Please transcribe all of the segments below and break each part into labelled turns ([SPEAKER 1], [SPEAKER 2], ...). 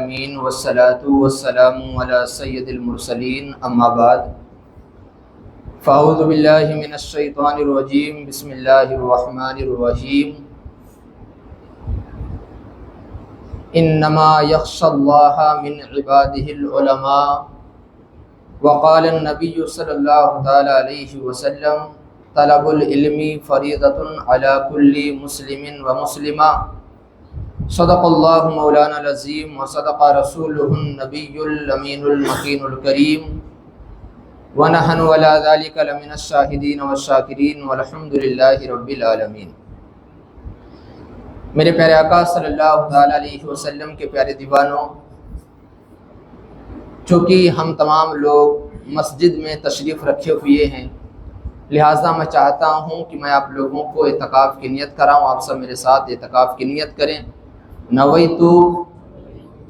[SPEAKER 1] العالمین والصلاة والسلام علی سید المرسلین اما بعد فاعوذ باللہ من الشیطان الرجیم بسم اللہ الرحمن الرحیم انما یخشی اللہ من عبادہ العلماء وقال النبی صلی اللہ تعالی علیہ وسلم طلب العلم فریضۃ علی کل مسلم ومسلمہ صدق اللہ مولانا العظیم وصدق رسولہ النبی الامین المکین الکریم ونحن علی ذلک لمن الشاہدین والشاکرین والحمد للہ رب العالمین۔ میرے پیارے آقا صلی اللہ تعالی علیہ وسلم کے پیارے دیوانوں، چونکہ ہم تمام لوگ مسجد میں تشریف رکھے ہوئے ہیں، لہٰذا میں چاہتا ہوں کہ میں آپ لوگوں کو اعتکاف کی نیت کراؤں۔ آپ سب میرے ساتھ اعتکاف کی نیت کریں۔ نویت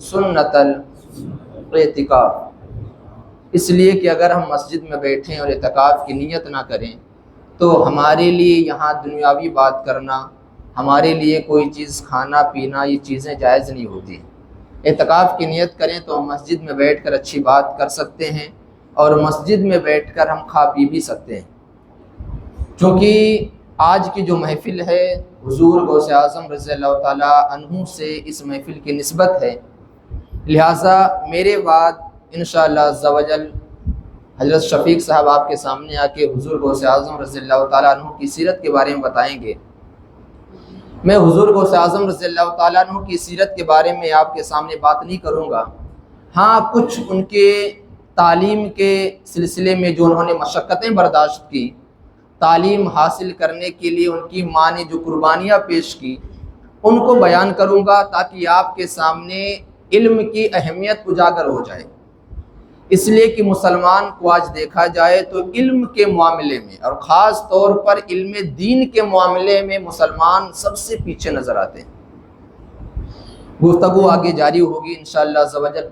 [SPEAKER 1] سنت الاعتکاف، اس لیے کہ اگر ہم مسجد میں بیٹھیں اور اعتکاف کی نیت نہ کریں تو ہمارے لیے یہاں دنیاوی بات کرنا، ہمارے لیے کوئی چیز کھانا پینا، یہ چیزیں جائز نہیں ہوتی۔ اعتکاف کی نیت کریں تو ہم مسجد میں بیٹھ کر اچھی بات کر سکتے ہیں اور مسجد میں بیٹھ کر ہم کھا پی بھی سکتے ہیں۔ چونکہ آج کی جو محفل ہے حضور غوث اعظم رضی اللہ تعالیٰ عنہ سے اس محفل کی نسبت ہے، لہٰذا میرے بعد انشاءاللہ عز و جل حضرت شفیق صاحب آپ کے سامنے آ کے حضور غوث اعظم رضی اللہ تعالیٰ عنہ کی سیرت کے بارے میں بتائیں گے۔ میں حضور غوث اعظم رضی اللہ تعالیٰ عنہ کی سیرت کے بارے میں آپ کے سامنے بات نہیں کروں گا، ہاں کچھ ان کے تعلیم کے سلسلے میں جو انہوں نے مشقتیں برداشت کی، تعلیم حاصل کرنے کے لیے ان کی ماں نے جو قربانیاں پیش کی، ان کو بیان کروں گا تاکہ آپ کے سامنے علم کی اہمیت اجاگر ہو جائے۔ اس لیے کہ مسلمان کو آج دیکھا جائے تو علم کے معاملے میں اور خاص طور پر علم دین کے معاملے میں مسلمان سب سے پیچھے نظر آتے ہیں۔ گفتگو آگے جاری ہوگی انشاءاللہ عز و جل۔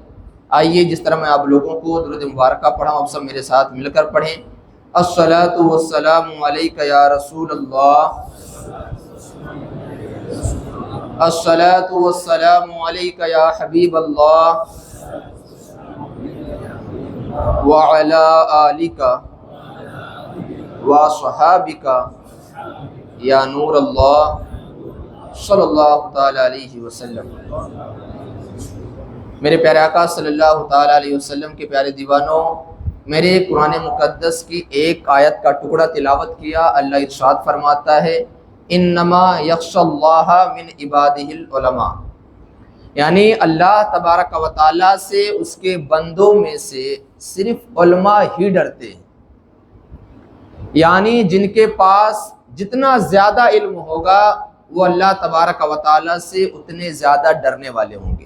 [SPEAKER 1] آئیے جس طرح میں آپ لوگوں کو درود مبارکہ پڑھا ہوں، آپ سب میرے ساتھ مل کر پڑھیں۔ الصلاۃ والسلام علیک یا رسول اللہ، الصلاۃ والسلام علیک یا حبیب اللہ، وعلی آلک وصحابک یا نور اللہ صلی اللہ تعالی علیہ وسلم۔ میرے پیارے آقا صلی اللہ تعالی علیہ وسلم کے پیارے دیوانوں، میرے قرآن مقدس کی ایک آیت کا ٹکڑا تلاوت کیا۔ اللہ ارشاد فرماتا ہے انما یخشی اللہ من عبادہ العلماء، یعنی اللہ تبارک و تعالیٰ سے اس کے بندوں میں سے صرف علماء ہی ڈرتے ہیں، یعنی جن کے پاس جتنا زیادہ علم ہوگا وہ اللہ تبارک و تعالیٰ سے اتنے زیادہ ڈرنے والے ہوں گے۔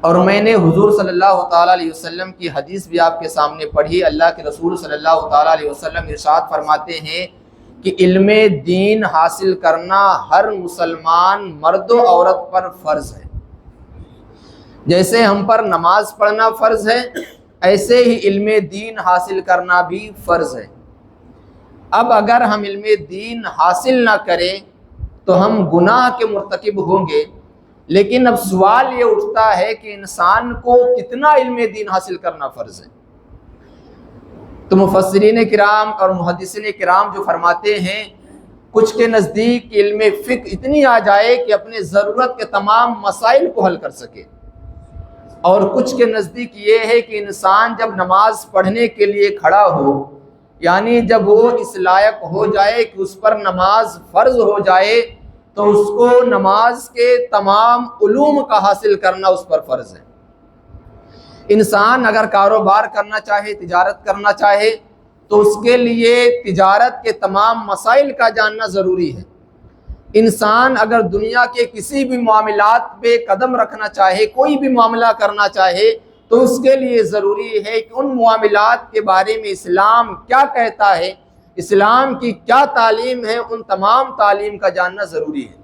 [SPEAKER 1] اور میں نے حضور صلی اللہ تعالیٰ علیہ وسلم کی حدیث بھی آپ کے سامنے پڑھی۔ اللہ کے رسول صلی اللہ تعالیٰ علیہ وسلم ارشاد فرماتے ہیں کہ علم دین حاصل کرنا ہر مسلمان مرد و عورت پر فرض ہے۔ جیسے ہم پر نماز پڑھنا فرض ہے، ایسے ہی علم دین حاصل کرنا بھی فرض ہے۔ اب اگر ہم علم دین حاصل نہ کریں تو ہم گناہ کے مرتکب ہوں گے، لیکن اب سوال یہ اٹھتا ہے کہ انسان کو کتنا علم دین حاصل کرنا فرض ہے؟ تو مفسرین کرام اور محدثین کرام جو فرماتے ہیں، کچھ کے نزدیک علم فقہ اتنی آ جائے کہ اپنے ضرورت کے تمام مسائل کو حل کر سکے، اور کچھ کے نزدیک یہ ہے کہ انسان جب نماز پڑھنے کے لیے کھڑا ہو، یعنی جب وہ اس لائق ہو جائے کہ اس پر نماز فرض ہو جائے، تو اس کو نماز کے تمام علوم کا حاصل کرنا اس پر فرض ہے۔ انسان اگر کاروبار کرنا چاہے، تجارت کرنا چاہے، تو اس کے لیے تجارت کے تمام مسائل کا جاننا ضروری ہے۔ انسان اگر دنیا کے کسی بھی معاملات پہ قدم رکھنا چاہے، کوئی بھی معاملہ کرنا چاہے، تو اس کے لیے ضروری ہے کہ ان معاملات کے بارے میں اسلام کیا کہتا ہے، اسلام کی کیا تعلیم ہے، ان تمام تعلیم کا جاننا ضروری ہے۔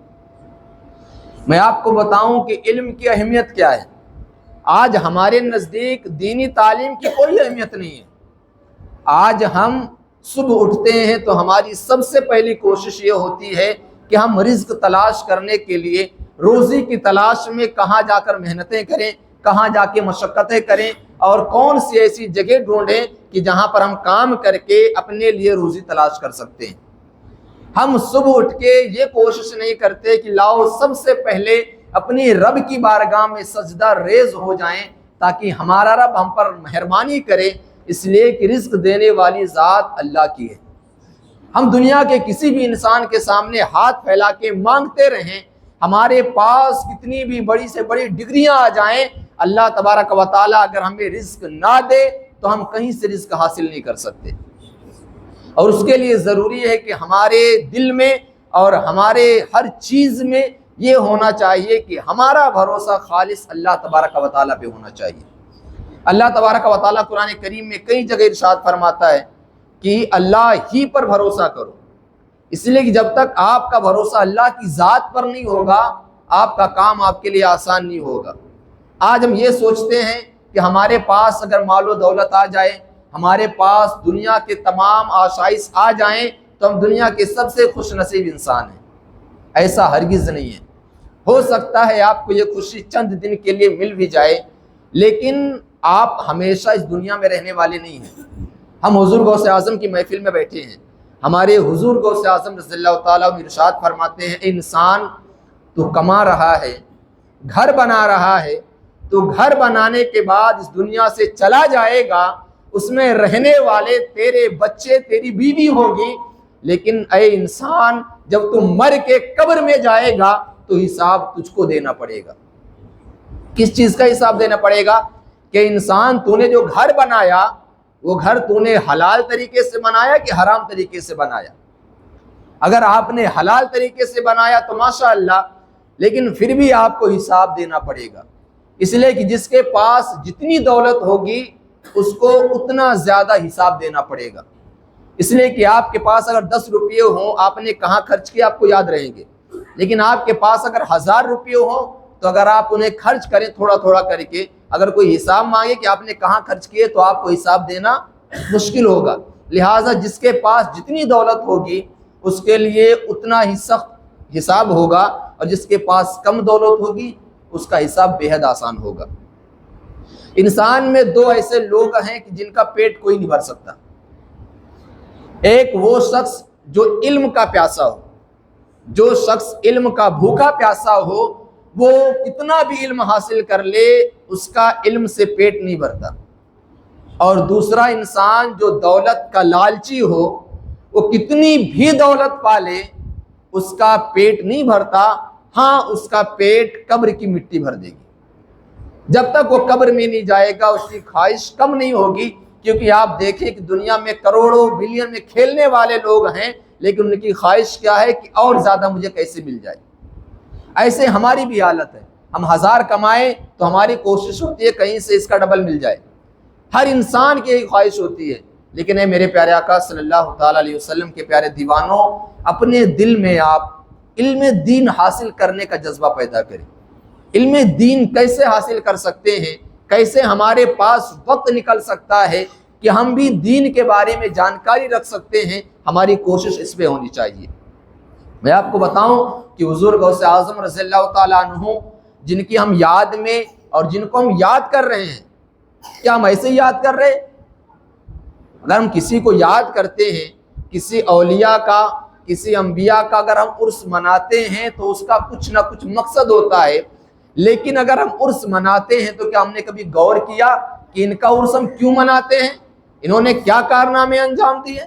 [SPEAKER 1] میں آپ کو بتاؤں کہ علم کی اہمیت کیا ہے۔ آج ہمارے نزدیک دینی تعلیم کی کوئی اہمیت نہیں ہے۔ آج ہم صبح اٹھتے ہیں تو ہماری سب سے پہلی کوشش یہ ہوتی ہے کہ ہم رزق تلاش کرنے کے لیے روزی کی تلاش میں کہاں جا کر محنتیں کریں، کہاں جا کے مشقتیں کریں، اور کون سی ایسی جگہ ڈھونڈیں کہ جہاں پر ہم کام کر کے اپنے لیے روزی تلاش کر سکتے ہیں۔ ہم صبح اٹھ کے یہ کوشش نہیں کرتے کہ لاؤ سب سے پہلے اپنی رب کی بارگاہ میں سجدہ ریز ہو جائیں تاکہ ہمارا رب ہم پر مہربانی کرے، اس لیے کہ رزق دینے والی ذات اللہ کی ہے۔ ہم دنیا کے کسی بھی انسان کے سامنے ہاتھ پھیلا کے مانگتے رہیں، ہمارے پاس کتنی بھی بڑی سے بڑی ڈگریاں آ جائیں، اللہ تبارک و تعالیٰ اگر ہمیں رزق نہ دے تو ہم کہیں سے رزق حاصل نہیں کر سکتے۔ اور اس کے لیے ضروری ہے کہ ہمارے دل میں اور ہمارے ہر چیز میں یہ ہونا چاہیے کہ ہمارا بھروسہ خالص اللہ تبارک و تعالیٰ پہ ہونا چاہیے۔ اللہ تبارک و تعالیٰ قرآن کریم میں کئی جگہ ارشاد فرماتا ہے کہ اللہ ہی پر بھروسہ کرو، اس لیے کہ جب تک آپ کا بھروسہ اللہ کی ذات پر نہیں ہوگا آپ کا کام آپ کے لیے آسان نہیں ہوگا۔ آج ہم یہ سوچتے ہیں کہ ہمارے پاس اگر مال و دولت آ جائے، ہمارے پاس دنیا کے تمام آشائش آ جائیں تو ہم دنیا کے سب سے خوش نصیب انسان ہیں۔ ایسا ہرگز نہیں ہے۔ ہو سکتا ہے آپ کو یہ خوشی چند دن کے لیے مل بھی جائے، لیکن آپ ہمیشہ اس دنیا میں رہنے والے نہیں ہیں۔ ہم حضور غوث اعظم کی محفل میں بیٹھے ہیں، ہمارے حضور غوث اعظم رضی اللہ تعالیٰ عنہ ارشاد فرماتے ہیں، اے انسان تو کما رہا ہے، گھر بنا رہا ہے، تو گھر بنانے کے بعد اس دنیا سے چلا جائے گا، اس میں رہنے والے تیرے بچے تیری بیوی ہوگی، لیکن اے انسان جب تم مر کے قبر میں جائے گا تو حساب تجھ کو دینا پڑے گا۔ کس چیز کا حساب دینا پڑے گا؟ کہ انسان تو نے جو گھر بنایا وہ گھر تو نے حلال طریقے سے بنایا کہ حرام طریقے سے بنایا؟ اگر آپ نے حلال طریقے سے بنایا تو ماشاءاللہ، لیکن پھر بھی آپ کو حساب دینا پڑے گا، اس لیے کہ جس کے پاس جتنی دولت ہوگی اس کو اتنا زیادہ حساب دینا پڑے گا۔ اس لیے کہ آپ کے پاس اگر 10 روپے ہوں، آپ نے کہاں خرچ کیا آپ کو یاد رہیں گے، لیکن آپ کے پاس اگر 1000 روپے ہوں تو اگر آپ انہیں خرچ کریں تھوڑا تھوڑا کر کے، اگر کوئی حساب مانگے کہ آپ نے کہاں خرچ کیے تو آپ کو حساب دینا مشکل ہوگا۔ لہٰذا جس کے پاس جتنی دولت ہوگی اس کے لیے اتنا ہی سخت حساب ہوگا، اور جس کے پاس کم دولت ہوگی اس کا حساب بے حد آسان ہوگا۔ انسان میں 2 ایسے لوگ ہیں کہ جن کا پیٹ کوئی نہیں بھر سکتا۔ ایک وہ شخص جو علم کا پیاسا ہو، جو شخص علم کا بھوکا پیاسا ہو، وہ کتنا بھی علم حاصل کر لے اس کا علم سے پیٹ نہیں بھرتا۔ اور دوسرا انسان جو دولت کا لالچی ہو، وہ کتنی بھی دولت پالے اس کا پیٹ نہیں بھرتا، ہاں اس کا پیٹ قبر کی مٹی بھر دے گی۔ جب تک وہ قبر میں نہیں جائے گا اس کی خواہش کم نہیں ہوگی، کیونکہ آپ دیکھیں کہ دنیا میں کروڑوں بلین میں کھیلنے والے لوگ ہیں، لیکن ان کی خواہش کیا ہے کہ اور زیادہ مجھے کیسے مل جائے۔ ایسے ہماری بھی حالت ہے، ہم 1000 کمائیں تو ہماری کوشش ہوتی ہے کہیں سے اس کا ڈبل مل جائے۔ ہر انسان کی یہی خواہش ہوتی ہے، لیکن اے میرے پیارے آقا صلی اللہ تعالیٰ علیہ وسلم کے پیارے دیوانوں، اپنے دل میں آپ علم دین حاصل کرنے کا جذبہ پیدا کریں۔ علم دین کیسے حاصل کر سکتے ہیں، کیسے ہمارے پاس وقت نکل سکتا ہے کہ ہم بھی دین کے بارے میں جانکاری رکھ سکتے ہیں، ہماری کوشش اس پہ ہونی چاہیے۔ میں آپ کو بتاؤں کہ حضور غوث اعظم رضی اللہ تعالیٰ عنہ جن کی ہم یاد میں اور جن کو ہم یاد کر رہے ہیں، کیا ہم ایسے ہی یاد کر رہے؟ اگر ہم کسی کو یاد کرتے ہیں، کسی اولیاء کا، کسی انبیاء کا اگر ہم عرس مناتے ہیں تو اس کا کچھ نہ کچھ مقصد ہوتا ہے، لیکن اگر ہم عرس مناتے ہیں تو کیا ہم نے کبھی غور کیا کہ ان کا عرس ہم کیوں مناتے ہیں، انہوں نے کیا کارنامے انجام دیے؟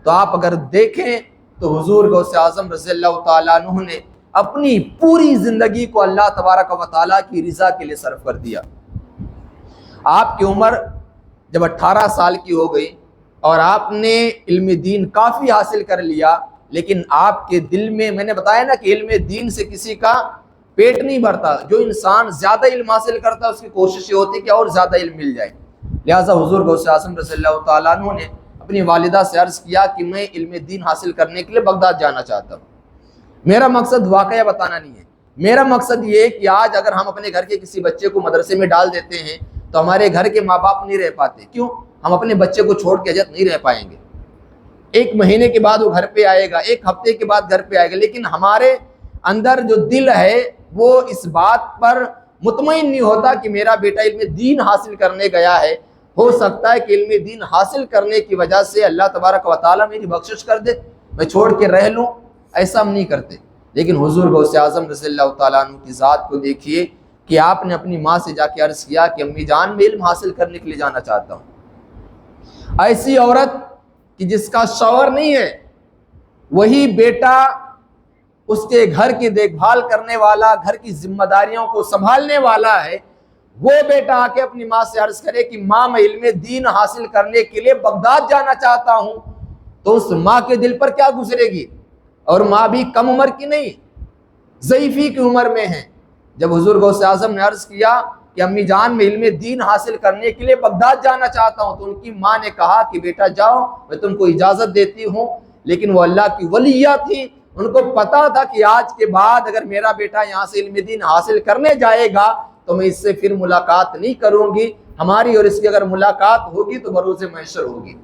[SPEAKER 1] تو آپ اگر دیکھیں تو حضور غوث اعظم رضی اللہ تعالیٰ عنہ نے اپنی پوری زندگی کو اللہ تبارک و تعالیٰ کی رضا کے لیے صرف کر دیا۔ آپ کی عمر جب 18 سال کی ہو گئی اور آپ نے علم دین کافی حاصل کر لیا، لیکن آپ کے دل میں نے بتایا نا کہ علم دین سے کسی کا پیٹ نہیں بھرتا۔ جو انسان زیادہ علم حاصل کرتا ہے اس کی کوشش یہ ہوتی ہے کہ اور زیادہ علم مل جائے۔ لہٰذا حضور غوث اعظم رضی اللہ تعالیٰ عنہ نے اپنی والدہ سے عرض کیا کہ میں علم دین حاصل کرنے کے لیے بغداد جانا چاہتا ہوں۔ میرا مقصد واقعہ بتانا نہیں ہے، میرا مقصد یہ ہے کہ آج اگر ہم اپنے گھر کے کسی بچے کو مدرسے میں ڈال دیتے ہیں تو ہمارے گھر کے ماں باپ نہیں رہ پاتے۔ کیوں؟ ہم اپنے بچے کو چھوڑ کے اجت نہیں رہ پائیں گے۔ 1 مہینے کے بعد وہ گھر پہ آئے گا، 1 ہفتے کے بعد گھر پہ آئے گا، لیکن ہمارے اندر جو دل ہے وہ اس بات پر مطمئن نہیں ہوتا کہ میرا بیٹا علم دین حاصل کرنے گیا ہے، ہو سکتا ہے کہ علم دین حاصل کرنے کی وجہ سے اللہ تبارک و تعالیٰ میری بخشش کر دے، میں چھوڑ کے رہ لوں، ایسا ہم نہیں کرتے۔ لیکن حضور غوث اعظم رضی اللہ تعالیٰ عنہ کی ذات کو دیکھیے کہ آپ نے اپنی ماں سے جا کے عرض کیا کہ امی جان میں علم حاصل کرنے کے لیے جانا چاہتا ہوں۔ ایسی عورت کہ جس کا شوہر نہیں ہے، وہی بیٹا اس کے گھر کی دیکھ بھال کرنے والا، گھر کی ذمہ داریوں کو سنبھالنے والا ہے، وہ بیٹا آ کے اپنی ماں سے عرض کرے کہ ماں میں علم دین حاصل کرنے کے لیے بغداد جانا چاہتا ہوں، تو اس ماں کے دل پر کیا گزرے گی؟ اور ماں بھی کم عمر کی نہیں، ضعیفی کی عمر میں ہے۔ جب حضور غوث اعظم نے عرض کیا کہ امی جان میں علم دین حاصل کرنے کے لیے بغداد جانا چاہتا ہوں، تو ان کی ماں نے کہا کہ بیٹا جاؤ، میں تم کو اجازت دیتی ہوں۔ لیکن وہ اللہ کی ولیہ تھی، ان کو پتا تھا کہ آج کے بعد اگر میرا بیٹا یہاں سے علم دین حاصل کرنے جائے گا تو میں اس سے پھر ملاقات نہیں کروں گی، ہماری اور اس کی اگر ملاقات ہوگی تو بروز محشر ہوگی۔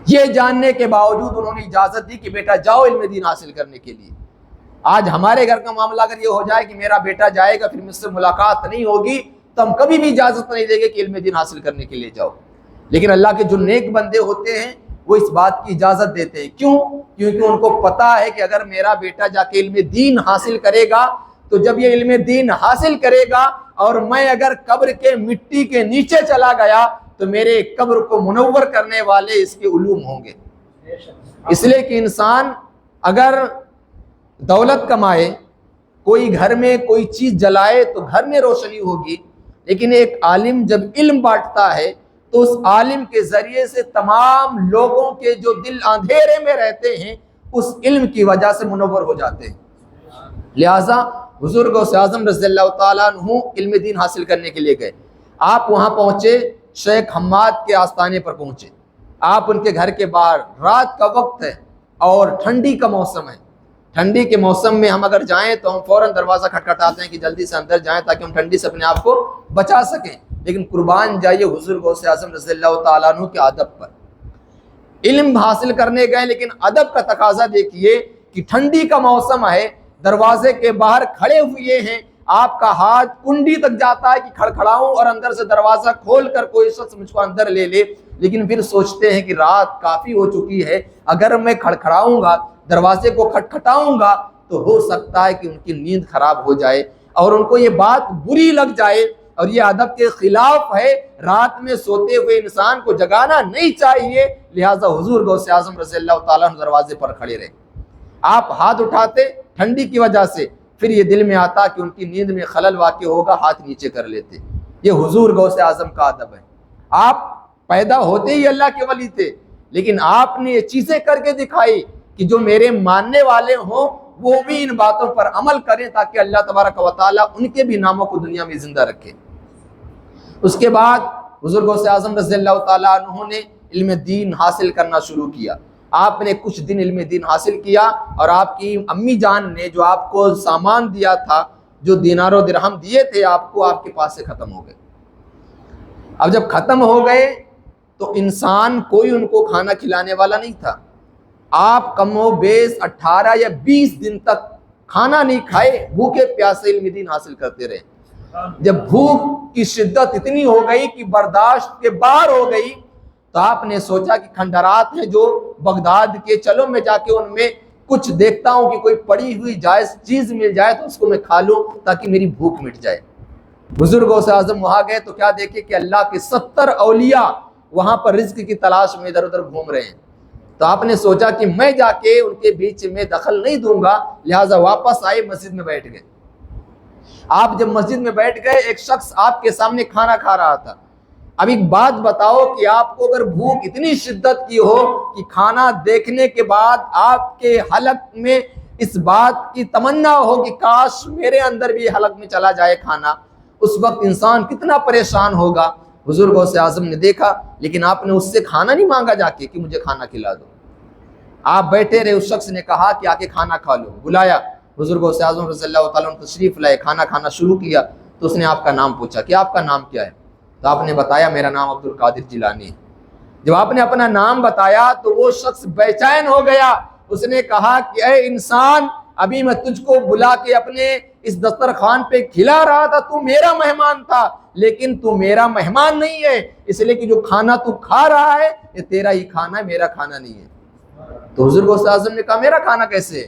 [SPEAKER 1] یہ جاننے کے باوجود انہوں نے اجازت دی کہ بیٹا جاؤ علم دین حاصل کرنے کے لیے۔ آج ہمارے گھر کا معاملہ اگر یہ ہو جائے کہ میرا بیٹا جائے گا پھر مجھ سے ملاقات نہیں ہوگی، تو ہم کبھی بھی اجازت نہیں دیں گے کہ علم دین حاصل کرنے کے لیے جاؤ۔ لیکن اللہ کے جو نیک بندے ہوتے ہیں وہ اس بات کی اجازت دیتے ہیں۔ کیوں؟ کیونکہ ان کو پتا ہے کہ اگر میرا بیٹا جا کے علم دین حاصل کرے گا تو جب یہ علم دین حاصل کرے گا اور میں اگر قبر کے مٹی کے نیچے چلا گیا تو میرے قبر کو منور کرنے والے اس کے علوم ہوں گے۔ اس لیے کہ انسان اگر دولت کمائے، کوئی گھر میں کوئی چیز جلائے تو گھر میں روشنی ہوگی، لیکن ایک عالم جب علم بانٹتا ہے تو اس عالم کے ذریعے سے تمام لوگوں کے جو دل اندھیرے میں رہتے ہیں اس علم کی وجہ سے منور ہو جاتے ہیں۔ لہٰذا حضور غوث اعظم رضی اللہ تعالیٰ عنہ علم دین حاصل کرنے کے لیے گئے۔ آپ وہاں پہنچے، شیخ حماد کے آستانے پر پہنچے۔ آپ ان کے گھر کے باہر، رات کا وقت ہے اور ٹھنڈی کا موسم ہے۔ ٹھنڈی کے موسم میں ہم اگر جائیں تو ہم فوراً دروازہ کھٹکھٹاتے ہیں کہ جلدی سے اندر جائیں تاکہ ہم ٹھنڈی سے اپنے آپ کو بچا سکیں۔ لیکن قربان جائیے حضور غوث اعظم رضی اللہ تعالیٰ عنہ کے ادب پر۔ علم حاصل کرنے گئے لیکن ادب کا تقاضا دیکھیے کہ ٹھنڈی کا موسم ہے، دروازے کے باہر کھڑے ہوئے ہیں، آپ کا ہاتھ کنڈی تک جاتا ہے کہ کھڑکھڑاؤں اور اندر سے دروازہ کھول کر کوئی شخص مجھ کو اندر لے لے، لیکن پھر سوچتے ہیں کہ رات کافی ہو چکی ہے، اگر میں کھڑکھڑاؤں گا، دروازے کو کھٹکھٹاؤں گا تو ہو سکتا ہے کہ ان کی نیند خراب ہو جائے اور ان کو یہ بات بری لگ جائے، اور یہ ادب کے خلاف ہے، رات میں سوتے ہوئے انسان کو جگانا نہیں چاہیے۔ لہٰذا حضور غوث اعظم رضی اللہ تعالیٰ عنہ دروازے پر کھڑے رہے۔ آپ ہاتھ اٹھاتے ٹھنڈی کی وجہ سے، پھر یہ دل میں آتا کہ ان کی نیند میں خلل واقع ہوگا، ہاتھ نیچے کر لیتے۔ یہ حضور غوث اعظم کا ادب ہے۔ آپ پیدا ہوتے ہی اللہ کے ولی تھے، لیکن آپ نے یہ چیزیں کر کے دکھائی کہ جو میرے ماننے والے ہوں وہ بھی ان باتوں پر عمل کریں تاکہ اللہ تبارک و تعالیٰ ان کے بھی ناموں کو دنیا میں زندہ رکھے۔ اس کے بعد حضور غوث اعظم رضی اللہ تعالیٰ عنہ نے علم دین حاصل کرنا شروع کیا۔ آپ نے کچھ دن علم دین حاصل کیا اور آپ کی امی جان نے جو آپ کو سامان دیا تھا، جو دینار و درہم دیے تھے آپ کو، آپ کے پاس سے ختم ہو گئے۔ اب جب ختم ہو گئے تو انسان کوئی ان کو کھانا کھلانے والا نہیں تھا۔ آپ کم و بیش 18 یا 20 دن تک کھانا نہیں کھائے، بھوکے پیاسے علم دین حاصل کرتے رہے۔ جب بھوک کی شدت اتنی ہو گئی کہ برداشت کے باہر ہو گئی تو آپ نے سوچا کہ کھنڈرات ہیں جو بغداد کے، چلو میں جا کے ان میں کچھ دیکھتا ہوں کہ کوئی پڑی ہوئی جائز چیز مل جائے تو اس کو میں کھا لوں تاکہ میری بھوک مٹ جائے۔ بزرگ غوث اعظم وہاں گئے تو کیا دیکھے کہ اللہ کے 70 اولیاء وہاں پر رزق کی تلاش میں ادھر ادھر گھوم رہے ہیں۔ تو آپ نے سوچا کہ میں جا کے ان کے بیچ میں دخل نہیں دوں گا، لہٰذا واپس آئے، مسجد میں بیٹھ گئے۔ آپ جب مسجد میں بیٹھ گئے، ایک شخص آپ کے سامنے کھانا کھا رہا تھا۔ اب ایک بات بتاؤ کہ آپ کو اگر بھوک اتنی شدت کی ہو کہ کھانا دیکھنے کے بعد آپ کے حلق میں اس بات کی تمنا ہو کہ کاش میرے اندر بھی حلق میں چلا جائے کھانا، اس وقت انسان کتنا پریشان ہوگا۔ حضور غوث اعظم نے دیکھا، لیکن آپ نے اس سے کھانا نہیں مانگا جا کے کہ مجھے کھانا کھلا دو۔ آپ بیٹھے رہے، اس شخص نے کہا کہ آ کے کھانا کھا لو، بلایا۔ حضور غوث اعظم رضی اللہ تعالیٰ عنہ تشریف لائے، کھانا کھانا شروع کیا تو اس نے آپ کا نام پوچھا کہ آپ کا نام کیا ہے؟ تو آپ نے بتایا میرا نام عبد القادر جیلانی ہے۔ جب آپ نے اپنا نام بتایا تو وہ شخص بے چین ہو گیا۔ اس نے کہا کہ اے انسان، ابھی میں تجھ کو بلا کے اپنے اس دسترخوان پہ کھلا رہا تھا، تو میرا مہمان تھا، لیکن تو میرا مہمان نہیں ہے، اس لیے کہ جو کھانا تو کھا رہا ہے یہ تیرا ہی کھانا ہے، میرا کھانا نہیں ہے۔ تو حضور غوث اعظم نے کہا میرا کھانا کیسے ہے؟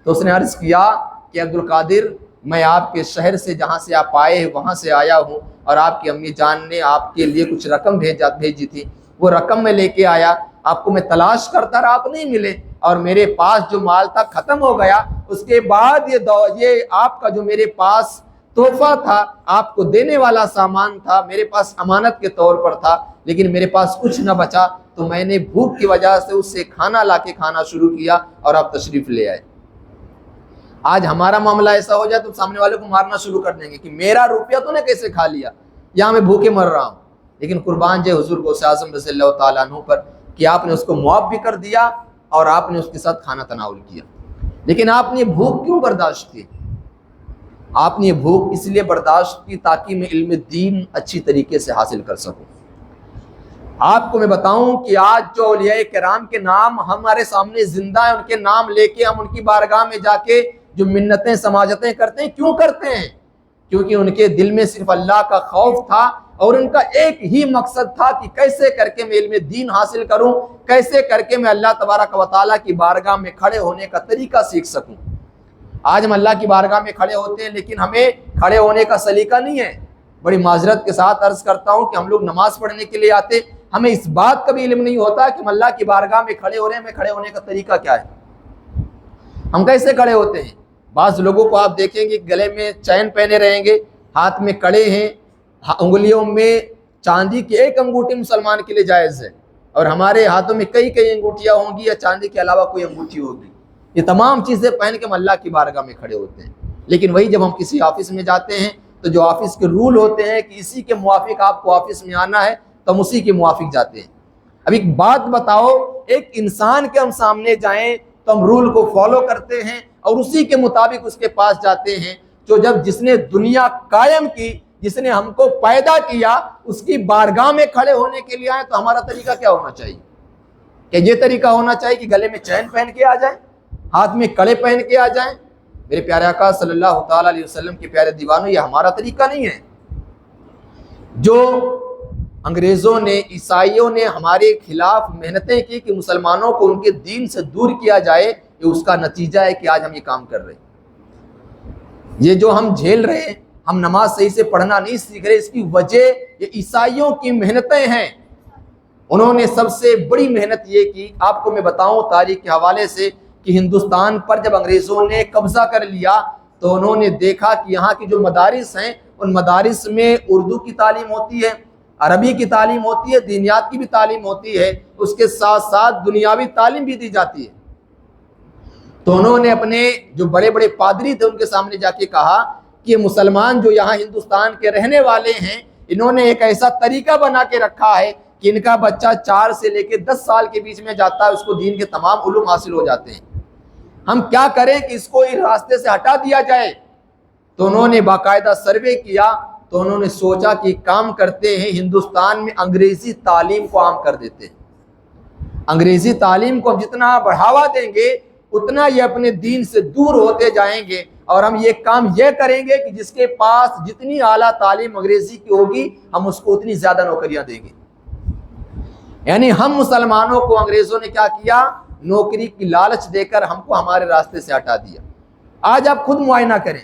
[SPEAKER 1] تو اس نے عرض کیا کہ عبدالقادر، میں آپ کے شہر سے جہاں سے آپ آئے ہیں وہاں سے آیا ہوں، اور آپ کی امی جان نے آپ کے لیے کچھ رقم بھیجی تھی، وہ رقم میں لے کے آیا، آپ کو میں تلاش کرتا رہا، آپ نہیں ملے، اور میرے پاس جو مال تھا ختم ہو گیا۔ اس کے بعد یہ آپ کا جو میرے پاس تحفہ تھا، آپ کو دینے والا سامان تھا، میرے پاس امانت کے طور پر تھا، لیکن میرے پاس کچھ نہ بچا، تو میں نے بھوک کی وجہ سے اس سے کھانا لا کے کھانا شروع کیا اور آپ تشریف لے آئے۔ آج ہمارا معاملہ ایسا ہو جائے تو سامنے والے کو مارنا شروع کر دیں گے کہ میرا روپیہ تو نے کیسے کھا لیا، یہاں میں بھوکے مر رہا ہوں۔ لیکن قربان جائے حضور غوث اعظم رضی اللہ تعالیٰ عنہ پر کہ آپ نے اس کو معاف بھی کر دیا اور آپ نے اس کے ساتھ کھانا تناول کیا۔ لیکن آپ نے بھوک کیوں برداشت کی؟ آپ نے یہ بھوک اس لیے برداشت کی تاکہ میں علم دین اچھی طریقے سے حاصل کر سکوں۔ آپ کو میں بتاؤں کہ آج جو اولیاء کرام کے نام ہمارے سامنے زندہ ہیں، ان کے نام لے کے ہم ان کی بارگاہ میں جا کے جو منتیں سماجتیں کرتے ہیں، کیوں کرتے ہیں؟ کیونکہ ان کے دل میں صرف اللہ کا خوف تھا، اور ان کا ایک ہی مقصد تھا کہ کیسے کر کے میں علم دین حاصل کروں، کیسے کر کے میں اللہ تبارک و تعالیٰ کی بارگاہ میں کھڑے ہونے کا طریقہ سیکھ سکوں۔ آج ہم اللہ کی بارگاہ میں کھڑے ہوتے ہیں لیکن ہمیں کھڑے ہونے کا سلیقہ نہیں ہے۔ بڑی معذرت کے ساتھ عرض کرتا ہوں کہ ہم لوگ نماز پڑھنے کے لیے آتے، ہمیں اس بات کا بھی علم نہیں ہوتا کہ ہم اللہ کی بارگاہ میں کھڑے ہو رہے ہیں، ہمیں کھڑے ہونے کا طریقہ کیا ہے، ہم کیسے کھڑے ہوتے ہیں۔ بعض لوگوں کو آپ دیکھیں گے گلے میں چین پہنے رہیں گے، ہاتھ میں کڑے ہیں، انگلیوں میں چاندی کی ایک انگوٹھی مسلمان کے لیے جائز ہے، اور ہمارے ہاتھوں میں کئی انگوٹھیاں ہوں گی یا چاندی کے علاوہ کوئی انگوٹھی ہوگی۔ یہ تمام چیزیں پہن کے ہم اللہ کی بارگاہ میں کھڑے ہوتے ہیں، لیکن وہی جب ہم کسی آفس میں جاتے ہیں تو جو آفس کے رول ہوتے ہیں کہ اسی کے موافق آپ کو آفس میں آنا ہے تو ہم اسی کے موافق جاتے ہیں۔ اب ایک بات بتاؤ، ایک انسان کے ہم سامنے جائیں تو ہم رول کو فالو کرتے ہیں اور اسی کے مطابق اس کے پاس جاتے ہیں، جس نے دنیا قائم کی، جس نے ہم کو پیدا کیا، اس کی بارگاہ میں کھڑے ہونے کے لیے آئے، تو ہمارا طریقہ کیا ہونا چاہیے؟ کہ یہ طریقہ ہونا چاہیے کہ گلے میں چین پہن کے آ جائیں، ہاتھ میں کڑے پہن کے آ جائیں؟ میرے پیارے آقا صلی اللہ تعالیٰ علیہ وسلم کے پیارے دیوانوں، یہ ہمارا طریقہ نہیں ہے۔ جو انگریزوں نے، عیسائیوں نے ہمارے خلاف محنتیں کی کہ مسلمانوں کو ان کے دین سے دور کیا جائے، یہ اس کا نتیجہ ہے کہ آج ہم یہ کام کر رہے ہیں۔ یہ جو ہم جھیل رہے ہیں، ہم نماز صحیح سے پڑھنا نہیں سیکھ رہے، اس کی وجہ یہ عیسائیوں کی محنتیں ہیں۔ انہوں نے سب سے بڑی محنت یہ کی، آپ کو میں بتاؤں تاریخ کے حوالے سے، کہ ہندوستان پر جب انگریزوں نے قبضہ کر لیا تو انہوں نے دیکھا کہ یہاں کی جو مدارس ہیں، ان مدارس میں اردو کی تعلیم ہوتی ہے، عربی کی تعلیم ہوتی ہے، دینیات کی بھی تعلیم ہوتی ہے، اس کے ساتھ ساتھ دنیاوی تعلیم بھی دی جاتی ہے۔ تو انہوں نے اپنے جو بڑے بڑے پادری تھے ان کے سامنے جا کے کہا کہ یہ مسلمان جو یہاں ہندوستان کے رہنے والے ہیں، انہوں نے ایک ایسا طریقہ بنا کے رکھا ہے کہ ان کا بچہ 4 سے لے کے 10 سال کے بیچ میں جاتا ہے، اس کو دین کے تمام علوم حاصل ہو جاتے ہیں، ہم کیا کریں کہ اس کو اس راستے سے ہٹا دیا جائے؟ تو انہوں نے باقاعدہ سروے کیا، تو انہوں نے سوچا کہ کام کرتے ہیں، ہندوستان میں انگریزی تعلیم کو عام کر دیتے ہیں۔ انگریزی تعلیم کو جتنا بڑھاوا دیں گے اتنا یہ اپنے دین سے دور ہوتے جائیں گے، اور ہم یہ کام یہ کریں گے کہ جس کے پاس جتنی اعلیٰ تعلیم انگریزی کی ہوگی ہم اس کو اتنی زیادہ نوکریاں دیں گے۔ یعنی ہم مسلمانوں کو انگریزوں نے کیا کیا؟ نوکری کی لالچ دے کر ہم کو ہمارے راستے سے ہٹا دیا۔ آج آپ خود معائنہ کریں،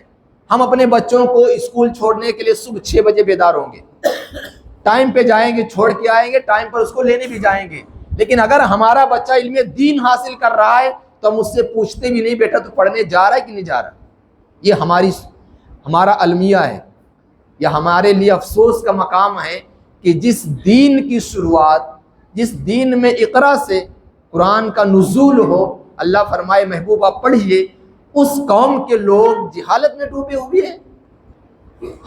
[SPEAKER 1] ہم اپنے بچوں کو اسکول چھوڑنے کے لیے صبح 6 بجے بیدار ہوں گے، ٹائم پہ جائیں گے، چھوڑ کے آئیں گے، ٹائم پر اس کو لینے بھی جائیں گے، لیکن اگر ہمارا بچہ علم دین حاصل کر رہا ہے تو ہم اس سے پوچھتے بھی نہیں بیٹا تو پڑھنے جا رہا ہے کہ نہیں جا رہا۔ یہ ہمارا المیہ ہے، یہ ہمارے لیے افسوس کا مقام ہے کہ جس دین کی شروعات، جس دین میں اقرا سے قرآن کا نزول ہو، اللہ فرمائے محبوب آپ پڑھیے، اس قوم کے لوگ جہالت میں ڈوبے ہوئے ہیں۔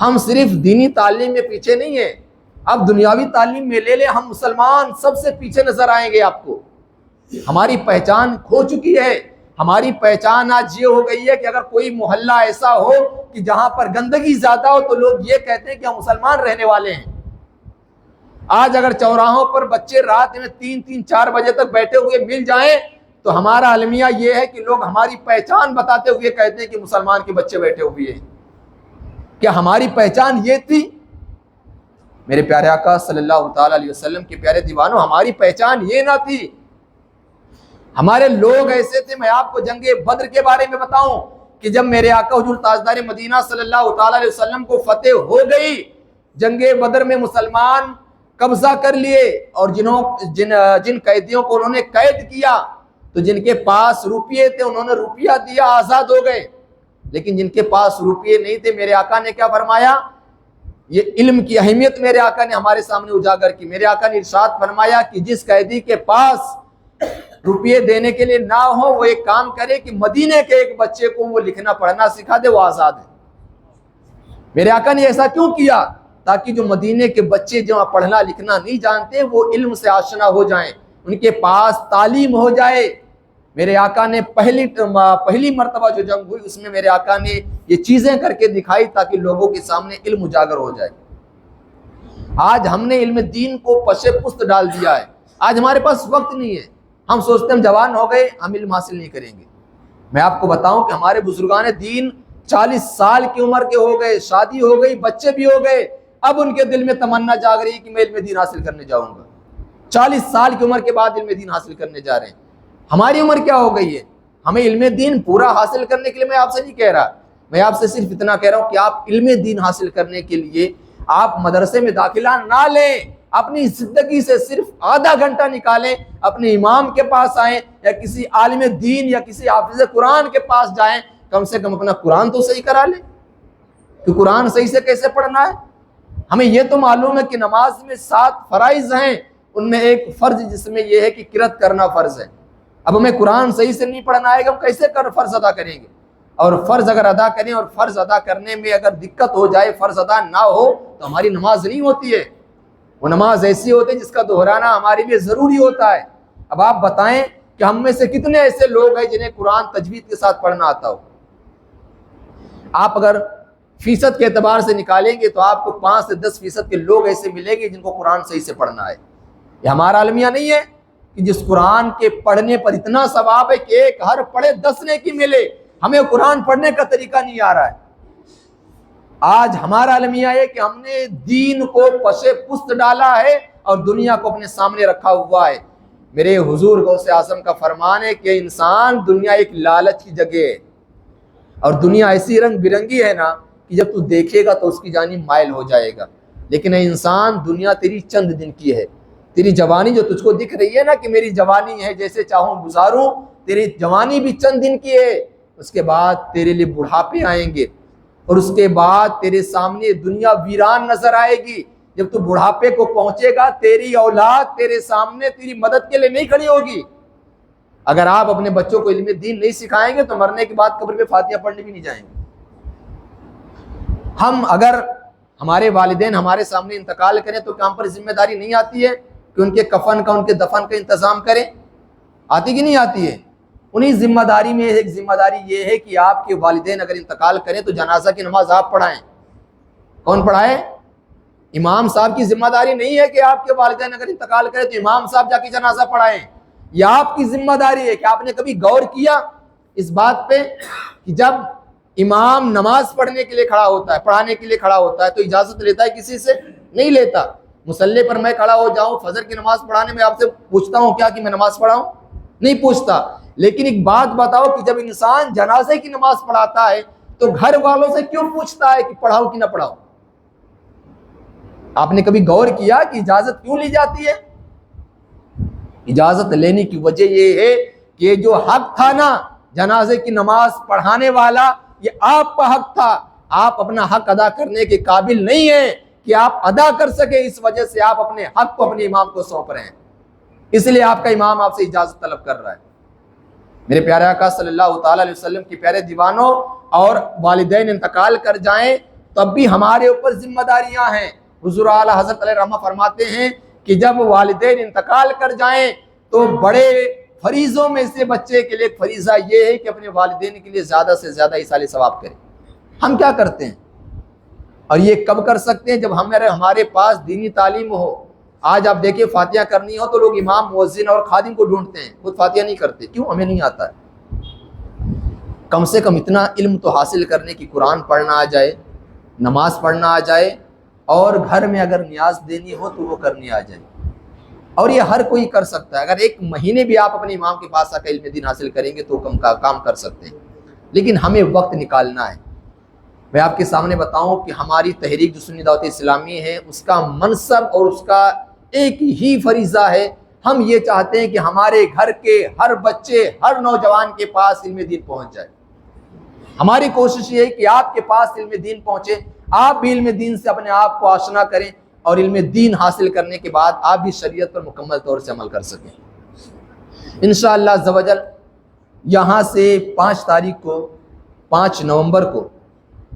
[SPEAKER 1] ہم صرف دینی تعلیم میں پیچھے نہیں ہیں، اب دنیاوی تعلیم میں لے لیں، ہم مسلمان سب سے پیچھے نظر آئیں گے آپ کو۔ ہماری پہچان کھو چکی ہے، ہماری پہچان آج یہ ہو گئی ہے کہ اگر کوئی محلہ ایسا ہو کہ جہاں پر گندگی زیادہ ہو تو لوگ یہ کہتے ہیں کہ ہم مسلمان رہنے والے ہیں۔ آج اگر چوراہوں پر بچے رات میں 3-4 بجے تک بیٹھے ہوئے مل جائیں تو ہمارا المیہ یہ ہے کہ لوگ ہماری پہچان بتاتے ہوئے کہتے ہیں کہ مسلمان کے بچے بیٹھے ہوئے ہیں. کیا ہماری پہچان یہ تھی؟ میرے پیارے آقا صلی اللہ تعالی علیہ وسلم کے پیارے دیوانوں، ہماری پہچان یہ نہ تھی. ہمارے لوگ ایسے تھے. میں آپ کو جنگ بدر کے بارے میں بتاؤں کہ جب میرے آقا حضور تاجدار مدینہ صلی اللہ تعالی علیہ وسلم کو فتح ہو گئی، جنگ بدر میں مسلمان قبضہ کر لیے، اور جن قیدیوں کو انہوں نے قید کیا تو جن کے پاس روپیے تھے انہوں نے روپیہ دیا، آزاد ہو گئے. لیکن جن کے پاس روپیے نہیں تھے، میرے آقا نے کیا فرمایا؟ یہ علم کی اہمیت میرے آقا نے ہمارے سامنے اجاگر کی. میرے آقا نے ارشاد فرمایا کہ جس قیدی کے پاس روپیے دینے کے لیے نہ ہو، وہ ایک کام کرے کہ مدینے کے ایک بچے کو وہ لکھنا پڑھنا سکھا دے، وہ آزاد ہے. میرے آقا نے ایسا کیوں کیا؟ تاکہ جو مدینے کے بچے جو پڑھنا لکھنا نہیں جانتے وہ علم سے آشنا ہو جائیں، ان کے پاس تعلیم ہو جائے. میرے آقا نے پہلی مرتبہ جو جنگ ہوئی اس میں میرے آقا نے یہ چیزیں کر کے دکھائی تاکہ لوگوں کے سامنے علم اجاگر ہو جائے. آج ہم نے علم دین کو پشے پست ڈال دیا ہے. آج ہمارے پاس وقت نہیں ہے. ہم سوچتے ہیں ہم جوان ہو گئے ہم علم حاصل نہیں کریں گے. میں آپ کو بتاؤں کہ ہمارے بزرگان دین 40 سال کی عمر کے ہو گئے، شادی ہو گئی، بچے بھی ہو گئے، اب ان کے دل میں تمنا جاگ رہی ہے کہ میں علم دین حاصل کرنے جاؤں گا. 40 سال کی عمر کے بعد علم دین حاصل کرنے جا رہے ہیں. ہماری عمر کیا ہو گئی ہے؟ ہمیں علم دین پورا حاصل کرنے کے لیے میں آپ سے نہیں کہہ رہا، میں آپ سے صرف اتنا کہہ رہا ہوں کہ آپ علم دین حاصل کرنے کے لیے آپ مدرسے میں داخلہ نہ لیں، اپنی زندگی سے صرف آدھا گھنٹہ نکالیں، اپنے امام کے پاس آئیں یا کسی عالم دین یا کسی حافظ قرآن کے پاس جائیں، کم سے کم اپنا قرآن تو صحیح کرا لیں کہ قرآن صحیح سے کیسے پڑھنا ہے. ہمیں یہ تو معلوم ہے کہ نماز میں 7 فرائض ہیں، ان میں ایک فرض جس میں یہ ہے کہ قرأت کرنا فرض ہے. اب ہمیں قرآن صحیح سے نہیں پڑھنا آئے گا، ہم کیسے فرض ادا کریں گے؟ اور فرض اگر ادا کریں اور فرض ادا کرنے میں اگر دقت ہو جائے، فرض ادا نہ ہو تو ہماری نماز نہیں ہوتی ہے. وہ نماز ایسی ہوتی ہے جس کا دہرانا ہمارے لیے ضروری ہوتا ہے. اب آپ بتائیں کہ ہم میں سے کتنے ایسے لوگ ہیں جنہیں قرآن تجوید کے ساتھ پڑھنا آتا ہو؟ آپ اگر فیصد کے اعتبار سے نکالیں گے تو آپ کو 5 سے 10% کے لوگ ایسے ملیں گے جن کو قرآن صحیح سے پڑھنا ہے. یہ ہمارا المیہ نہیں ہے کہ جس قرآن کے پڑھنے پر اتنا ثواب ہے کہ ایک ہر پڑھے 10 نیکی ملے. ہمیں قرآن پڑھنے کا طریقہ نہیں آ رہا ہے. آج ہمارا المیہ ہے کہ ہم نے دین کو پشے پست ڈالا ہے اور دنیا کو اپنے سامنے رکھا ہوا ہے. میرے حضور غوث اعظم کا فرمان ہے کہ انسان دنیا ایک لالچ کی جگہ ہے، اور دنیا ایسی رنگ برنگی ہے نا کہ جب تو دیکھے گا تو اس کی جانب مائل ہو جائے گا. لیکن اے انسان، دنیا تیری چند دن کی ہے. تیری جوانی جو تجھ کو دکھ رہی ہے نا کہ میری جوانی ہے جیسے چاہوں گزاروں، تیری جوانی بھی چند دن کی ہے. اس کے بعد تیرے لیے بڑھاپے آئیں گے، اور اس کے بعد تیرے سامنے دنیا ویران نظر آئے گی. جب تو بڑھاپے کو پہنچے گا تیری اولاد تیرے سامنے تیری مدد کے لیے نہیں کھڑی ہوگی. اگر آپ اپنے بچوں کو علم دین نہیں سکھائیں گے تو مرنے کے بعد قبر میں فاتحہ پڑھنے بھی نہیں جائیں گے. ہم اگر ہمارے والدین ہمارے سامنے انتقال کریں تو کیا ہم پر ذمہ داری نہیں آتی ہے کہ ان کے کفن کا، ان کے دفن کا انتظام کریں؟ آتی کہ نہیں آتی ہے؟ انہی ذمہ داری میں ایک ذمہ داری یہ ہے کہ آپ کے والدین اگر انتقال کریں تو جنازہ کی نماز آپ پڑھائیں. کون پڑھائے؟ امام صاحب کی ذمہ داری نہیں ہے کہ آپ کے والدین اگر انتقال کریں تو امام صاحب جا کے جنازہ پڑھائیں. یہ آپ کی ذمہ داری ہے. کہ آپ نے کبھی غور کیا اس بات پہ کہ جب امام نماز پڑھنے کے لیے کھڑا ہوتا ہے، پڑھانے کے لیے کھڑا ہوتا ہے تو اجازت لیتا ہے کسی سے؟ نہیں لیتا. مصلی پر میں کھڑا ہو جاؤں فجر کی نماز پڑھانے میں، آپ سے پوچھتا ہوں کیا کہ میں نماز پڑھاؤں؟ نہیں پوچھتا. لیکن ایک بات بتاؤ کہ جب انسان جنازے کی نماز پڑھاتا ہے تو گھر والوں سے کیوں پوچھتا ہے کہ پڑھاؤ کہ نہ پڑھاؤ؟ آپ نے کبھی غور کیا کہ اجازت کیوں لی جاتی ہے؟ اجازت لینے کی وجہ یہ ہے کہ یہ جو حق تھا نا جنازے کی نماز پڑھانے والا، یہ آپ کا حق تھا. آپ اپنا حق ادا کرنے کے قابل نہیں ہیں کہ آپ ادا کر سکے، اس وجہ سے آپ اپنے حق کو اپنے امام کو سونپ رہے ہیں. اس لیے آپ کا امام آپ سے اجازت طلب کر رہا ہے. میرے پیارے آقا صلی اللہ تعالی علیہ وسلم کے پیارے دیوانوں، اور والدین انتقال کر جائیں تب بھی ہمارے اوپر ذمہ داریاں ہیں. حضور اعلیٰ حضرت علیہ رحمہ فرماتے ہیں کہ جب والدین انتقال کر جائیں تو بڑے فریضوں میں سے بچے کے لیے ایک فریضہ یہ ہے کہ اپنے والدین کے لیے زیادہ سے زیادہ ایصال ثواب کریں. ہم کیا کرتے ہیں؟ اور یہ کب کر سکتے ہیں؟ جب ہمارے پاس دینی تعلیم ہو، آج آپ دیکھیں فاتحہ کرنی ہو تو لوگ امام، مؤذن اور خادم کو ڈھونڈتے ہیں، خود فاتحہ نہیں کرتے. کیوں؟ ہمیں نہیں آتا ہے. کم سے کم اتنا علم تو حاصل کرنے کی قرآن پڑھنا آ جائے، نماز پڑھنا آ جائے، اور گھر میں اگر نیاز دینی ہو تو وہ کرنی آ جائے. اور یہ ہر کوئی کر سکتا ہے. اگر ایک مہینے بھی آپ اپنے امام کے پاس آ کر علم دین حاصل کریں گے تو کام کر سکتے ہیں. لیکن ہمیں وقت نکالنا ہے. میں آپ کے سامنے بتاؤں کہ ہماری تحریک جو سنی دعوت اسلامی ہے، اس کا منصب اور اس کا ایک ہی فریضہ ہے، ہم یہ چاہتے ہیں کہ ہمارے گھر کے ہر بچے، ہر نوجوان کے پاس علم دین پہنچ جائے. ہماری کوشش یہ ہے کہ آپ کے پاس علم دین پہنچے، آپ بھی علم دین سے اپنے آپ کو آشنا کریں، اور علم دین حاصل کرنے کے بعد آپ بھی شریعت پر مکمل طور سے عمل کر سکیں. انشاءاللہ عز و جل یہاں سے 5 تاریخ کو، 5 نومبر کو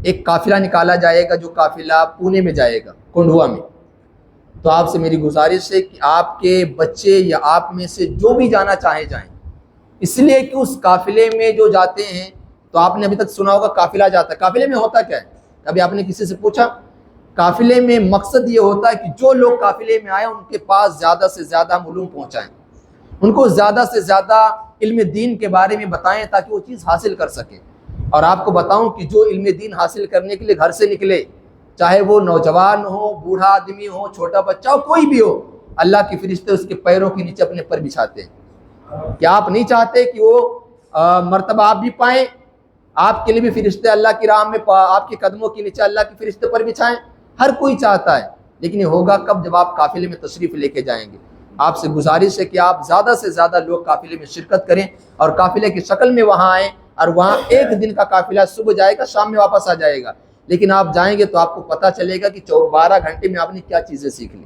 [SPEAKER 1] ایک قافلہ نکالا جائے گا، جو قافلہ پونے میں جائے گا، کنڈوا میں. تو آپ سے میری گزارش ہے کہ آپ کے بچے یا آپ میں سے جو بھی جانا چاہے جائیں. اس لیے کہ اس قافلے میں جو جاتے ہیں، تو آپ نے ابھی تک سنا ہوگا قافلہ جاتا ہے. قافلے میں ہوتا کیا ہے؟ کبھی آپ نے کسی سے پوچھا؟ قافلے میں مقصد یہ ہوتا ہے کہ جو لوگ قافلے میں آئے ان کے پاس زیادہ سے زیادہ علوم پہنچائیں، ان کو زیادہ سے زیادہ علم دین کے بارے میں بتائیں تاکہ وہ چیز حاصل کر سکیں. اور آپ کو بتاؤں کہ جو علم دین حاصل کرنے کے لیے گھر سے نکلے، چاہے وہ نوجوان ہو، بوڑھا آدمی ہو، چھوٹا بچہ ہو، کوئی بھی ہو، اللہ کے فرشتے اس کے پیروں کے نیچے اپنے پر بچھاتے ہیں. کیا آپ نہیں چاہتے کہ وہ مرتبہ آپ بھی پائیں؟ آپ کے لیے بھی فرشتے اللہ کی راہ میں آپ کے قدموں کے نیچے اللہ کے فرشتے پر بچھائیں. ہر کوئی چاہتا ہے، لیکن یہ ہوگا کب؟ جب آپ قافلے میں تشریف لے کے جائیں گے. آپ سے گزارش ہے کہ آپ زیادہ سے زیادہ لوگ قافلے میں شرکت کریں، اور قافلے کی شکل میں وہاں آئیں. اور وہاں 1 دن کا قافلہ صبح جائے گا، شام میں واپس آ جائے گا. لیکن آپ جائیں گے تو آپ کو پتہ چلے گا کہ 12 گھنٹے میں آپ نے کیا چیزیں سیکھ لی.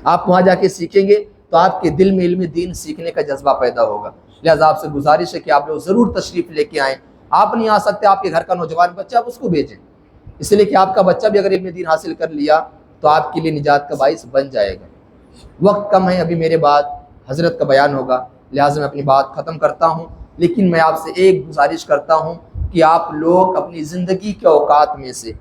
[SPEAKER 1] آپ وہاں جا کے سیکھیں گے تو آپ کے دل میں علم دین سیکھنے کا جذبہ پیدا ہوگا. لہٰذا آپ سے گزارش ہے کہ آپ لوگ ضرور تشریف لے کے آئیں. آپ نہیں آ سکتے، آپ کے گھر کا نوجوان بچہ، آپ اس کو بھیجیں، اس لیے کہ آپ کا بچہ بھی اگر علم دین حاصل کر لیا تو آپ کے لیے نجات کا باعث بن جائے گا. وقت کم ہے، ابھی میرے بعد حضرت کا بیان ہوگا، لہٰذا میں اپنی بات ختم کرتا ہوں. لیکن میں آپ سے ایک گزارش کرتا ہوں کہ آپ لوگ اپنی زندگی کے اوقات میں سے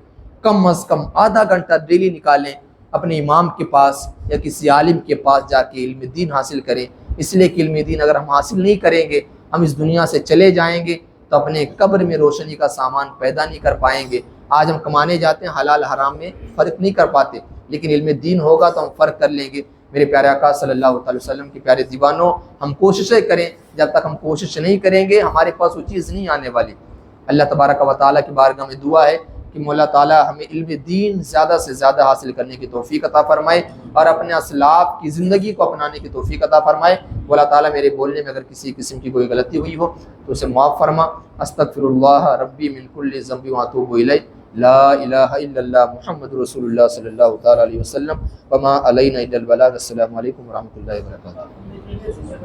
[SPEAKER 1] کم از کم آدھا گھنٹہ ڈیلی نکالیں، اپنے امام کے پاس یا کسی عالم کے پاس جا کے علم دین حاصل کریں. اس لیے کہ علم دین اگر ہم حاصل نہیں کریں گے، ہم اس دنیا سے چلے جائیں گے تو اپنے قبر میں روشنی کا سامان پیدا نہیں کر پائیں گے. آج ہم کمانے جاتے ہیں، حلال حرام میں فرق نہیں کر پاتے، لیکن علم دین ہوگا تو ہم فرق کر لیں گے. میرے پیارے آقا صلی اللہ علیہ وسلم کے پیارے دیوانوں، ہم کوششیں کریں. جب تک ہم کوشش نہیں کریں گے ہمارے پاس وہ چیز نہیں آنے والی. اللہ تبارک و تعالیٰ کی بارگاہ میں دعا ہے کہ مولا تعالیٰ ہمیں علم دین زیادہ سے زیادہ حاصل کرنے کی توفیق عطا فرمائے، اور اپنے اسلاف کی زندگی کو اپنانے کی توفیق عطا فرمائے. مولا تعالیٰ میرے بولنے میں اگر کسی قسم کی کوئی غلطی ہوئی ہو تو اسے معاف فرما. استغفر اللہ ربی من کل ذنب واتوب الیہ. لا الہ الا اللہ محمد رسول اللہ صلی اللہ تعالیٰ علیہ وسلم. وما علینا الا البلاغ. السلام علیکم ورحمۃ اللہ وبرکاتہ.